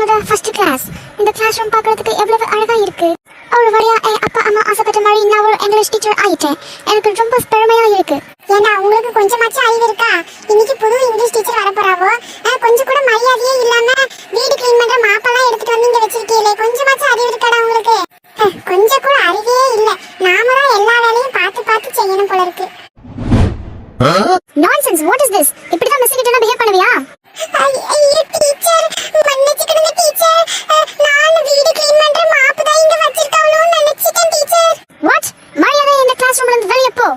என்னோட first class. இந்த class room பார்க்கிறதுக்கு எவ்வளவு அழகா இருக்கு. ஒரு வழியா அப்பா அம்மா ஆசைப்பட்ட மாதிரி நான் ஒரு இங்கிலீஷ் டீச்சர் ஆயிட்டேன். எனக்கு ரொம்ப பெருமையா இருக்கு. ஏன்னா உங்களுக்கு கொஞ்சமாச்சும் அறிவு இருக்கா? இன்னைக்கு புது இங்கிலீஷ் டீச்சர் வர போறாவோ, கொஞ்சம் கூட மரியாதையே இல்லாம வீடு கிளீன் பண்ற மாப்பெல்லாம் எடுத்துட்டு வந்து இங்க வச்சிருக்கீங்களே, கொஞ்சமாச்சும் அறிவு இருக்காடா உங்களுக்கு? கொஞ்சம் கூட அறிவே இல்ல. நாம தான் எல்லா வேலையும் பார்த்து பார்த்து செய்யணும் போல இருக்கு. Nonsense, what is this? இப்படி தான் மிஸ் கிட்ட பிஹேவ் பண்ணுவியா? ஐயோ டீச்சர், மன்னிச்சுக்கங்க டீச்சர். நான் வீடு கிளீன் பண்ற மாப்பு தான் இங்க வச்சிருக்காவளோன்னு நினைச்சிட்டேன் டீச்சர். What? மரியாதை இந்த கிளாஸ் ரூம்ல இருந்து வெளிய போ.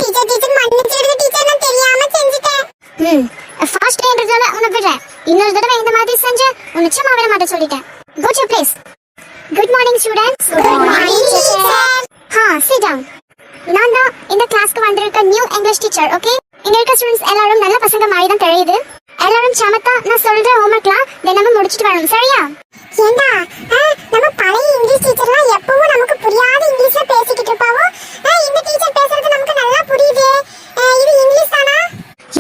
டீச்சர் மன்னிச்சிடுங்க டீச்சர், நான் தெரியாம செஞ்சிட்டேன். ஃபர்ஸ்ட் டேன்றதால உன்னை விடுறேன். இன்னொரு தடவை இந்த மாதிரி செஞ்ச உன்னை சும்மா விட மாட்டேன் சொல்லிட்டேன். Go to your place. Good morning students. Good morning teacher. Sit down. நான் தான் இந்த கிளாஸ்க்கு வந்திருக்க நியூ இங்கிலீஷ் டீச்சர். ஓகே, இங்க இருக்க ஸ்டூடெண்ட்ஸ் எல்லாரும் நல்ல பசங்க மாதிரி தான் தெரியுது. எல்லாரும் சமத்தா நான் சொல்ற ஹோம்வொர்க்லாம் தினமும் முடிச்சிட்டு வரணும், சரியா? ஏண்டா நம்ம பழைய இங்கிலீஷ் டீச்சர்லாம் எப்பவும் நமக்கு புரியாத இங்கிலீஷ்ல பேசிக்கிட்டு இருப்பாவோ, இந்த டீச்சர் பேசுறது நமக்கு நல்லா புரியுது. இது இங்கிலீஷ் தானா?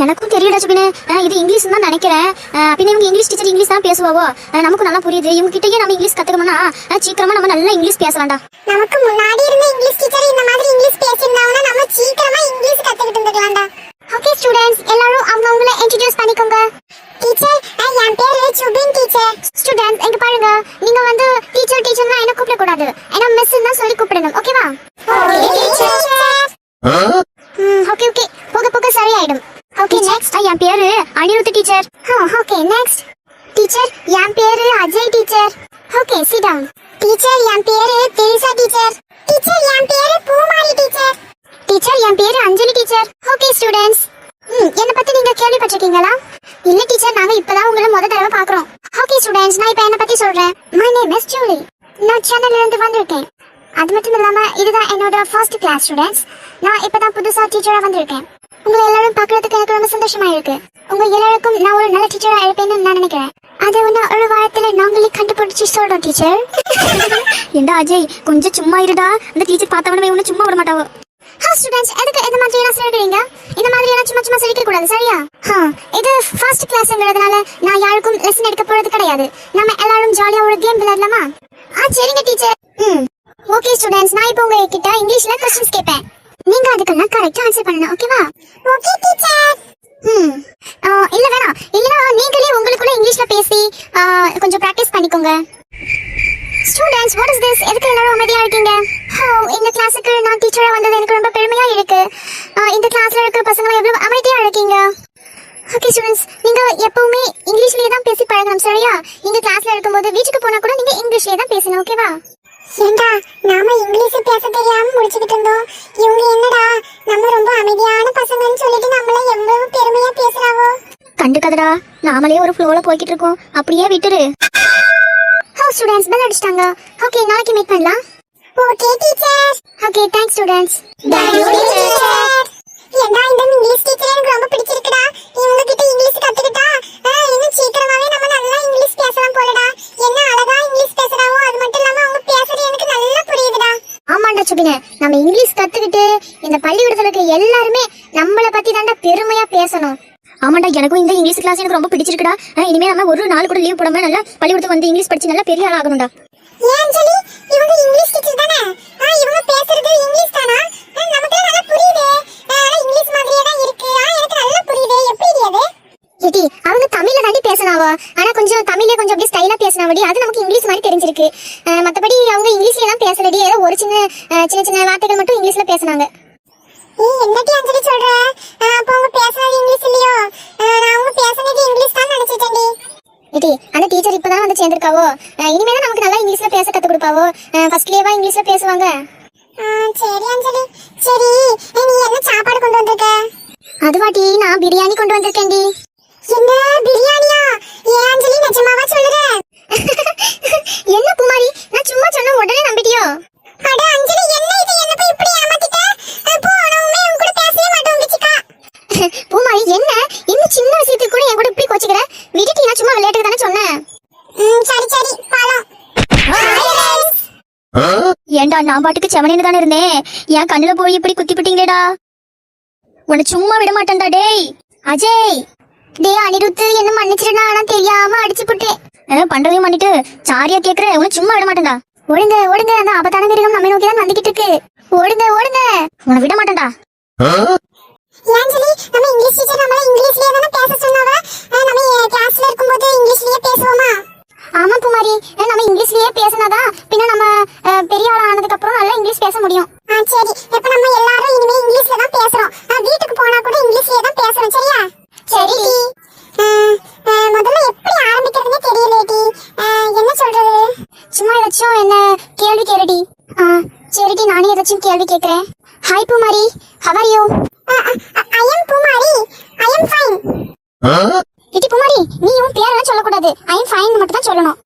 எனக்கும் தெரியல சுபினே, இது இங்கிலீஷ் தான் நினைக்கிறேன். பின்ன இவங்க இங்கிலீஷ் டீச்சர் இங்கிலீஷ் தான் பேசுவாவோ, நமக்கு நல்லா புரியுது. இவங்க கிட்டயே நம்ம இங்கிலீஷ் கத்துக்கணும்னா சீக்கிரமா நம்ம நல்லா இங்கிலீஷ் பேசலாம்டா. நமக்கு முன்னாடி இருந்த இங்கிலீஷ் டீச்சர் இந்த மாதிரி இங்கிலீஷ் பேசியிருந்தாங்கன்னா நம்ம சீக்கிரமா இங்கிலீஷ் கத்துக்கிட்டு இருந்துக்கலாம்டா. ஓகே ஸ்டூடெண்ட்ஸ், எல்லாரும் அவங்கள இன்ட்ரோ듀ce பண்ணிக்கோங்க. டீச்சர், என் பேரு சுபின் டீச்சர். ஸ்டூடெண்ட்ஸ் இங்க பாருங்க, நீங்க வந்து டீச்சர்னா என்ன கூப்பிட கூடாது, ஏன்னா மிஸ் தான் சொல்லி கூப்பிடணும். ஓகேவா? Okay teacher. ஓகே போக போக சரியாயிடும். ஓகே நெக்ஸ்ட், என் பேரு Anirudh teacher. Okay next. Teacher, என் பேரு Ajay teacher. Okay sit down. Teacher, என் பேரு தெரிசா டீச்சர். டீச்சர், என் பேரு பூமாரி டீச்சர். டீச்சர், என் பேரு அஞ்சலி டீச்சர். ஓகே ஸ்டூடெண்ட்ஸ், என்ன பத்தி நீங்க கேள்விப்பட்டிருக்கீங்களா? இல்ல டீச்சர், நாங்க இப்பதான் உங்களை முத தடவை பாக்குறோம். ஓகே ஸ்டூடெண்ட்ஸ், நான் இப்ப என்ன பத்தி சொல்றேன். My name is Julie. நான் சென்னையில இருந்து வந்திருக்கேன். அது மட்டும் இல்லாம இதுதான் என்னோட ஃபர்ஸ்ட் கிளாஸ் ஸ்டூடெண்ட்ஸ். நான் இப்பதான் புதுசா டீச்சரா வந்திருக்கேன். உங்களை எல்லாரும் பாக்குறதுக்கு எனக்கு ரொம்ப சந்தோஷமா இருக்கு. உங்க எல்லாருக்கும் நான் ஒரு நல்ல டீச்சரா இருப்பேன்னு நான் நினைக்கிறேன். அதை ஒரு வாரத்துல நாங்களே கண்டுபிடிச்சு சொல்றோம் டீச்சர். ஏண்டா அஜய், கொஞ்சம் சும்மா இருடா. அந்த டீச்சர் பார்த்தவனே ஒன்னும் சும்மா விட மாட்டாவோ. ஸ்டூடெண்ட்ஸ், எதுக்கு இந்த மாதிரி எல்லாம் சொல்றீங்க? இந்த மாதிரி எல்லாம் சும்மா சிரிக்க கூடாது, சரியா? இது ஃபர்ஸ்ட் கிளாஸ்ங்கிறதுனால நான் யாருக்கும் லெசன் எடுக்க போறது கிடையாது. நம்ம எல்லாரும் ஜாலியா ஒரு கேம் விளையாடலாமா? சரிங்க டீச்சர். ஓகே ஸ்டூடெண்ட்ஸ், நான் இப்போ உங்ககிட்ட இங்கிலீஷ்ல क्वेश्चंस கேட்பேன். நீங்க அதுக்கெல்லாம் கரெக்ட்டா ஆன்சர் பண்ணணும். ஓகேவா? Okay teacher. இல்ல வேணாம், இல்லனா நீங்களே உங்களுக்குள்ள இங்கிலீஷ்ல பேசி கொஞ்சம் பிராக்டீஸ் பண்ணிக்கோங்க. Students, what is this? எதுக்கு எல்லாரும் அமைதியா இருக்கீங்க? இந்த கிளாஸுக்கு நான் டீச்சரா வந்தது எனக்கு ரொம்ப பெருமையா இருக்கு. இந்த கிளாஸ்ல இருக்க பசங்க எவ்வளவு அமைதியா இருக்கீங்க. ஓகே ஸ்டூடெண்ட்ஸ், நீங்க எப்பவுமே இங்கிலீஷ்லயே தான் பேசி பழகணும், சரியா? நீங்க கிளாஸ்ல இருக்கும்போது வீட்டுக்கு போனா கூட நீங்க இங்கிலீஷ்லயே தான் பேசணும். ஓகேவா? ஏண்டா, நாம இங்கிலீஷ் பேச தெரியாம முடிச்சுக்கிட்டு இருந்தோம். இவங்க என்னடா நம்ம ரொம்ப அமைதியான பசங்கன்னு சொல்லிட்டு நம்மள எவ்வளவு பெருமையா பேசுறாவோ. கண்டுக்கதடா, நாமளே ஒரு ஃப்ளோல போய்கிட்டு இருக்கோம், அப்படியே விட்டுரு. ஸ்டூடெண்ட்ஸ், பெல் அடிச்சிட்டாங்க. ஓகே, நாளைக்கு மீட் பண்ணலாம். Okay teacher. Okay, thanks students. Thank you teacher. ஏண்டா, இந்த இங்கிலீஷ் டீச்சர் எனக்கு ரொம்ப பிடிச்சிருக்குடா. இவங்க கிட்ட இங்கிலீஷ் கத்துக்கிட்டா இன்னும் சீக்கிரமாவே நம்ம நல்லா இங்கிலீஷ் பேசலாம் போலடா. என்ன அழகா இங்கிலீஷ் பேசுறாவோ, அது மட்டும் இல்லாம அவங்க பேசுறது எனக்கு நல்லா புரியுதுடா. ஆமாண்டா சுபினே, நம்ம இங்கிலீஷ் கத்துக்கிட்டு இந்த பள்ளிக்கூடத்துல இருக்க எல்லாருமே நம்மள பத்தி தாண்டா பெருமையா பேசணும். ஆமாண்டா, எனக்கும் இந்த இங்கிலீஷ் கிளாஸ் எனக்கு ரொம்ப பிடிச்சிருக்குடா. இனிமே நம்ம ஒரு நாள் கூட லீவ் போடாம நல்லா பள்ளிக்கூடத்துக்கு வந்து இங்கிலீஷ் படிச்சு நல்லா பெரிய ஆள் ஆகணும்டா. ஏன் சொல்லி இவங்க இங்கிலீஷ் டீச்சர் தானே? இவங்க பேசுறது இங்கிலீஷ் தானா? நமக்கு நல்லா புரியுது. இங்கிலீஷ் மாதிரியே தான் இருக்கு. எனக்கு நல்லா புரியுது. எப்படி அது? ஏடி, அவங்க தமிழ்ல தாண்டி பேசனாவோ, ஆனா கொஞ்சம் தமிழ்ல கொஞ்சம் அப்படியே ஸ்டைலா பேசினாவடி, அது நமக்கு இங்கிலீஷ் மாதிரி தெரிஞ்சிருக்கு. மத்தபடி அவங்க இங்கிலீஷ்ல தான் பேசலடி, ஏதோ ஒரு சின்ன வார்த்தைகள் மட்டும் இங்கிலீஷ்ல பேசினாங்க. என்னடி அஞ்சலி சொல்ற? அப்ப அவங்க பேசுறது இங்கிலீஷ் இல்லையோ? நான் அவங்க பேசுறது இங்கிலீஷ் தான் நினைச்சிட்டேன்டி. ஏடி, அந்த டீச்சர் இப்பதான் வந்து சேர்ந்திருக்காவோ, இனிமே தான் நமக்கு நல்லா இங்கிலீஷ்ல பேச கத்து கொடுப்பாவோ. ஃபர்ஸ்ட்லயேவா இங்கிலீஷ்ல பேசுவாங்க. சரி அஞ்சலி. சரி, நீ என்ன சாப்பாடு கொண்டு வந்திருக்க? அதுவாட்டி, நான் பிரியாணி கொண்டு வந்திருக்கேன்டி. என்ன பிரியாணியா? ஏன் அஞ்சலி, நிஜமாவா சொல்லுற? என்ன குமாரி, நான் சும்மா சொன்ன உடனே நம்பிட்டியோ? அட அஞ்சலி, என்ன இது? என்ன போய் இப்படி ஏமாத்திட்ட? போ, நான் உண்மையா உன் கூட பேசவே மாட்டேன் உங்கச்சிக்கா. பூமாரி, என்ன இந்த சின்ன விஷயத்துக்கு கூட என் கூட இப்படி கோச்சிக்கிற? விடுடி, நான் சும்மா விளையாட்டுக்கு தானே சொன்னேன். சரி பாலம். ஏண்டா, நான் பாட்டுக்கு செவனேன்னு தானே இருந்தேன், என் கண்ணுல போய் இப்படி குத்தி பிட்டீங்களேடா. உன்னை சும்மா விட மாட்டேன்டா. டேய் அஜய், டேய் அனிருத்து என்ன மன்னிச்சிருடா, நான் தெரியாம அடிச்சு புட்டேன். பண்றதையும் பண்ணிட்டு சாரியா கேக்குற உனக்கு சும்மா விட மாட்டேன்டா. ஓடுங்க ஓடுங்க, அந்த ஆபத்தான மிருகம் நம்ம நோக்கி தான் வந்துகிட்டு இருக்கு. ஓடுங்க ஓடுங்க. உன்னை விட மாட்டேன்டா. ஏஞ்சலி, நம்ம இங்கிலீஷ் டீச்சர் நம்மள இங்கிலீஷ்லயே தான பேச சொன்னாவ. நம்ம கிளாஸ்ல இருக்கும்போது இங்கிலீஷ்லயே பேசுவோமா? ஆமா பூமாரி, நம்ம இங்கிலீஷ்லயே பேசினாதான் பின்ன நம்ம பெரிய ஆள் ஆனதுக்கு அப்புறம் நல்லா இங்கிலீஷ் பேச முடியும். சரி, இப்ப நம்ம எல்லாரும் இனிமே இங்கிலீஷ்ல தான் பேசுறோம். வீட்டுக்கு போனா கூட இங்கிலீஷ்லயே தான் பேசுறோம், சரியா? சரி டி. முதல்ல எப்படி ஆரம்பிக்கிறதுனே தெரியல டி. என்ன சொல்றது? சும்மா ஏதாச்சும் என்ன கேள்வி கேளுடி. சரிடி, நானே ஏதாச்சும் கேள்வி கேக்குறேன். Hi Poomari, how are you? I am Pumari. I am fine. இடி பூமாரி, நீ உன் பேரெல்லாம் சொல்லக்கூடாது. ஐ எம் ஃபைன் மட்டும் தான் சொல்லணும்.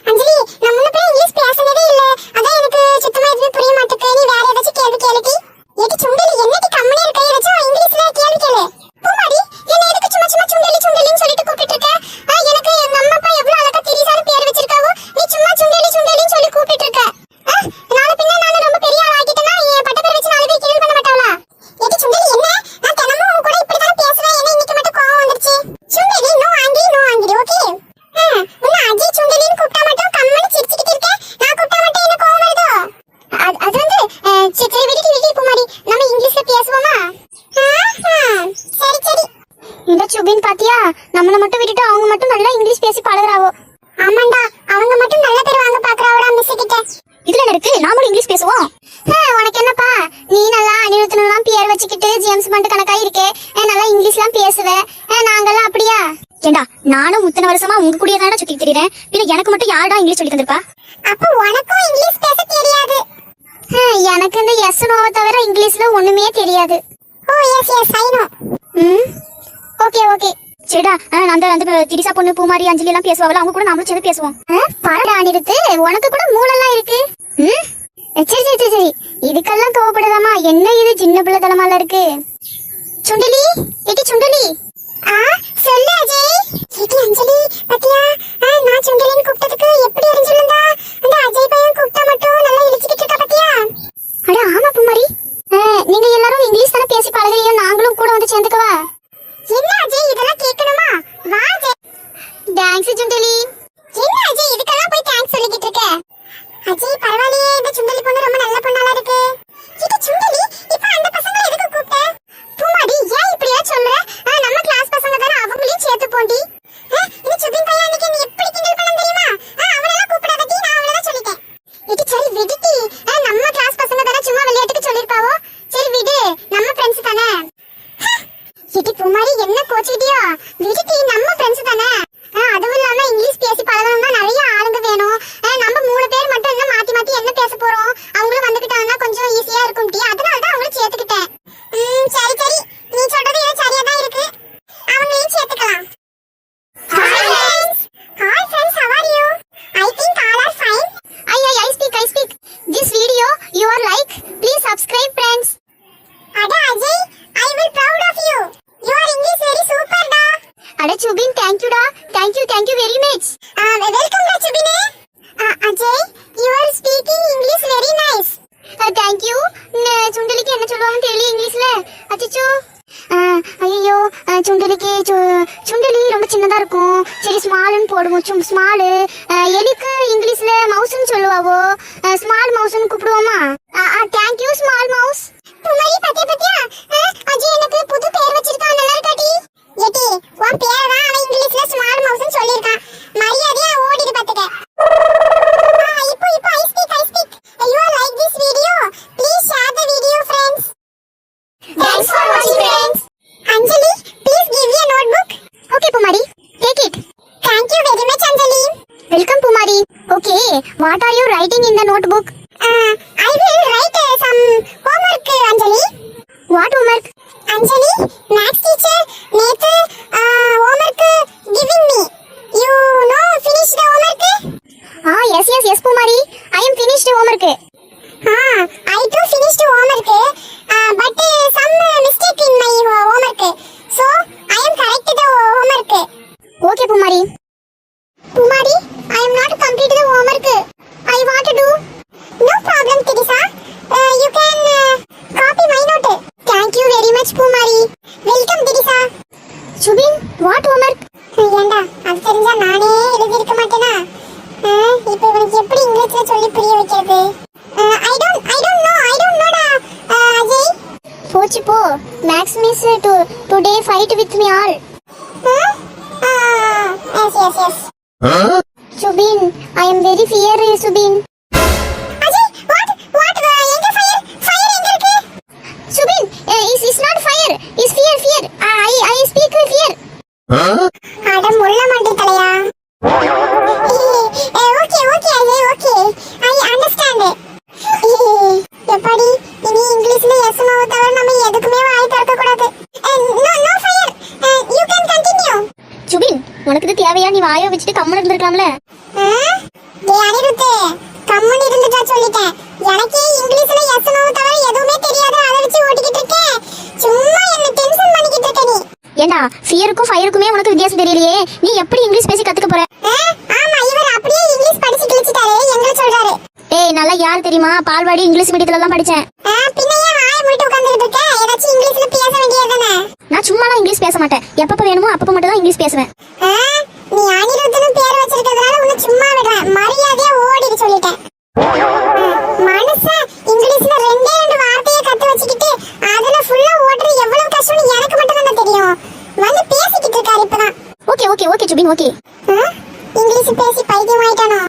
அஞ்சலி, நான் முன்ன பின்ன இங்கிலீஷ் பேசினதே இல்ல. அதான் எனக்கு சுத்தமா எதுவுமே புரிய மாட்டேங்குது. நீ வேற ஏதாச்சும் கேள்வி கேளுடி. ஏடி சுண்டலி, என்னடி கம்முனே இருக்க? ஏதாச்சும் இங்கிலீஷ்ல கேள்வி கேளு. பூமாரி, என்ன எதுக்கு சும்மா சும்மா சுண்டலி சுண்டலின்னு சொல்லிட்டு கூப்பிட்டு இருக்க? எனக்கு எங்க அம்மா அப்பா எவ்வளவு அழகா திரிசால பேர் வச்சிருக்காவோ, நீ சும்மா சுண்டலி சுண்டலின்னு சொல்லி கூப்பிட்டு இருக்க. நாளை பின்ன நான் ரொம்ப பெரிய ஆள் ஆகிட்டேனா என் பட்ட பேர் வச்சு 4 பேர் கேள்வி பண்ண மாட்டாளா? ஏடி சுண்டலி, என்ன நான் தினமும் உன் கூட இப்படி தான் பேசுவேன். என்ன இன்னைக்கு மட்டும் கோவம் வந்துருச்சு? சுண்டலி, no angry no angry, okay? உன்னை அஜய் சுண்டலின்னு கூப்பிட்டா மட்டும் கம்மனு சிரிச்சுக்கிட்டு இருக்க. நான் கூப்பிட்டா மட்டும் என்ன கோவம் வருதோ? அது வந்து சரி விடுடி பூமாரி, நம்ம இங்கிலீஷ்ல பேசுவோமா? சரி சரி. இந்த சுபின் பாத்தியா, நம்மள மட்டும் விட்டுட்டு அவங்க மட்டும் நல்லா இங்கிலீஷ் பேசி பழகுறாவோ. ஆமாண்டா, அவங்க மட்டும் நல்ல பேர் வாங்க பாக்குறாவடா மிஸ் கிட்ட. இதுல என்ன இருக்கு, நாமளும் இங்கிலீஷ் பேசுவோம். உனக்கு என்னப்பா, நீ நல்லா அனிருத்தனெல்லாம் பேர் வச்சுக்கிட்டு ஜேம்ஸ் பாண்ட் கணக்கா இருக்கே, நல்லா இங்கிலீஷ்லாம் பேசுவ. நாங்கெல்லாம் அப்படியா? ஏண்டா, நானும் முத்தன வருஷமா உங்க கூடயே தானடா சுத்தி திரியறேன். பின்ன எனக்கு மட்டும் யாரடா இங்கிலீஷ் சொல்லி தந்திருப்பா? அப்ப உனக்கும் இங்கிலீஷ் பேச தெரியாது? எனக்கு இந்த எஸ் நோவை தவிர இங்கிலீஷ்ல ஒண்ணுமே தெரியாது. Oh yes yes, I know. Okay okay. சரிடா, அந்த திரிசா பொண்ணு பூமாரி அஞ்சலி எல்லாம் பேசுவாங்கல்ல, அவங்க கூட நாமளும் சேர்ந்து பேசுவோம். பரடா அனிருத்து, உனக்கு கூட மூளெல்லாம் இருக்கு. சரி சரி சரி சரி, இதுக்கெல்லாம் கோவப்படுதாமா? என்ன இது சின்ன பிள்ளை தலமால இருக்கு. சுண்டலி, ஏடி சுண்டலி. சொல்லு அஜய். ஏடி அஞ்சலி, பாத்தியா நான் சுண்டலின்னு கூப்பிட்டதுக்கு எப்படி அறிஞ்சிருந்தா? அந்த அஜய் பையன் கூப்பிட்டா மட்டும் நல்லா இடிச்சிட்டு இருக்கா பாத்தியா? அட ஆமா பூமாரி, நீங்க எல்லாரும் இங்கிலீஷ் தானே பேசி பழகுறீங்க, நாங்களும் கூட வந்து சேர்ந்துக்கவா? என்ன அஜய், இதெல்லாம் கேட்கணுமா? வா அஜய். தேங்க்ஸ் சுண்டலி. என்ன அஜய், இதுக்கெல்லாம் போய் தேங்க்ஸ் சொல்லிக்கிட்டு இருக்க? அஜய் பரவாயில்லையே, இந்த சுண்டலி பொண்ணு ரொம்ப நல்ல பொண்ணால இருக்கு. இது சுண்டலி, இப்ப அந்த பசங்களை எதுக்கு கூப்பிட்ட? பூமாரி, ஏன் இப்படி எல்லாம் சொல்ற? நம்ம கிளாஸ் பசங்க தான, அவங்களையும் சேர்த்து போண்டி. இந்த சுபின் பையன் அன்னைக்கு நீ எப்படி கிண்டல் பண்ண தெரியுமா? அவனெல்லாம் கூப்பிடாதடி, நான் அவளை தான் சொல்லிட்டேன். இது சரி விடுடி, நம்ம கிளாஸ் பசங்க தான, சும்மா விளையாட்டுக்கு சொல்லிருப்பாவோ. சரி விடு, நம்ம ஃப்ரெண்ட்ஸ் தானே. இது பூமாரி, என்ன கோச்சிட்டியோ? விடுடி, நம்ம ஃப்ரெண்ட்ஸ் தானே. அதுவும் இல்லாம இங்கிலீஷ் பேசி பழகணும்னா நிறைய ஆளுங்க வேணும். நம்ம 3 பேர் மட்டும் என்ன மாத்தி மாத்தி என்ன பேச போறோம்? அவங்களும் வந்துகிட்டாங்கன்னா கொஞ்சம் ஈஸியா இருக்கும் டி, அதனால தான் அவங்கள சேர்த்துக்கிட்டேன். சரி சரி, நீ சொல்றது எனக்கு சரியா தான் இருக்கு. அவங்களையும் சேர்த்துக்கலாம். Hi friends. Hi friends, how are you? I think all are fine. I speak. This video you are like, please subscribe friends. அட Ajay, I will proud of you. Your English very super da. அட Subin, thank you டா. Thank you very much. Welcome da சுபினே. Ajay, you are speaking English very nice. Thank you. சுண்டலிக்கு என்ன சொல்லுவாங்க தெரியல இங்கிலீஷ்ல. அச்சச்சோ. ஐயோ, சுண்டலி ரொம்ப சின்னதா இருக்கும். சரி ஸ்மால்னு போடுவோம். ஸ்மால். எலிக்கு இங்கிலீஷ்ல மவுஸ்னு சொல்லுவாவோ. ஸ்மால் மவுஸ்னு கூப்பிடுவோமா? Thank you small mouse. Poomari, பாத்தியா அஜய் எனக்கு புது பேர் வச்சிருக்கான், நல்லா இருக்காடி. ஏடி, உன் பேரை தான் அவன் இங்கிலீஷ்ல ஸ்மால் மவுஸ்னு சொல்லியிருக்கான். மரியாதையா ஓடிடு பாத்துக்க. இப்போ I speak. You like this video? Please share the video, friends. Thanks for watching friends. Anjali, please give me a notebook. Okay Pumari, take it. Thank you very much, Anjali. Welcome Pumari. Okay, what are you writing in the notebook? I will write some homework, Anjali. What homework? Anjali, maths teacher நேத்து homework giving me. You know finish the homework? Yes Pumari, I am finished homework. I too finished homework, but some mistake in my homework. So I am correct the homework. Okay Pumari. Pumari, I am not complete the homework. I want to do. No problem, Teresa. You can copy my note. Thank you very much, Pumari. Welcome, Teresa. Subin, what homework? இங்கிலீஷ்ல சொல்லி புரிய வைக்கிறது? I don't நோடா அஜய். போச்சு போ. Max miss today fight with me all. Yes. Subin, I am very fear Subin. Ajay what எங்க fire எங்க இருக்கு? Subin, is not fire, is fear. I speak fear. அட முள்ள மாட்டி தலையா. Okay Ajay okay, I understand. எப்படி இனி இங்கிலீஷ்ல எஸ் நோ தவிர நம்ம எதுக்குமே வாய் திறக்க கூடாது. No fire, you can continue. Subin, உனக்கு இது தேவையா? நீ வாயை வச்சுட்டு கம்மன் இருந்திருக்கலாம்ல. டேய் அனிருத்து, கம்மன் இருந்துட்டா சொல்லிட்டேன். எனக்கே இங்கிலீஷ்ல எஸ் நோ தவிர எதுவுமே தெரியாது, அத வச்சு ஓட்டிக்கிட்டு இருக்கேன். சும்மா என்ன டென்ஷன் பண்ணிக்கிட்டு இருக்க நீ. ஏண்டா ஃபியருக்கும் ஃபயருக்குமே உனக்கு வித்தியாசம் தெரியலையே. நீ எப்படி இங்கிலீஷ் பேசி கத்துக்க போற? ஆமா, இவர் அப்படியே இங்கிலீஷ் படிச்சு கிழிச்சிட்டாரு, எங்களை சொல்றாரு. ஏய், நல்லா யார் தெரியுமா? பால்வாடி இங்கிலீஷ் மீடியத்துல எல்லாம் படிச்சேன். பின்ன ஏன் வாயை மூடிட்டு உட்கார்ந்துட்டு இருக்க? ஏதாச்சும் இங்கிலீஷ்ல பேச வேண்டியதுதானே? நான் சும்மாலாம் இங்கிலீஷ் பேச மாட்டேன். எப்பப்ப வேணுமோ அப்பப்ப மட்டும் தான் இங்கிலீஷ் பேசுவேன். நீ அனிருத்தனும் பேர் வச்சிருக்கிறதுனால உன்னை சும்மா விடுறேன். மரியாதையா ஓடிடு சொல்லிட்டேன். மனுஷன் இங்கிலீஷ்ல ரெண்டே வார்த்தையை கத்து வச்சுக்கிட்டு அதுல ஃபுல்லா ஓடுறது எவ்வளவு கஷ்டம்னு எனக்கு மட்டும் தான் தெரியும். வந்து பேசிக்கிட்டு இருக்காரு இப்பதான். Okay Subin, okay. இங்கிலீஷ் பேசி பைத்தியம் ஆயிட்டானோ?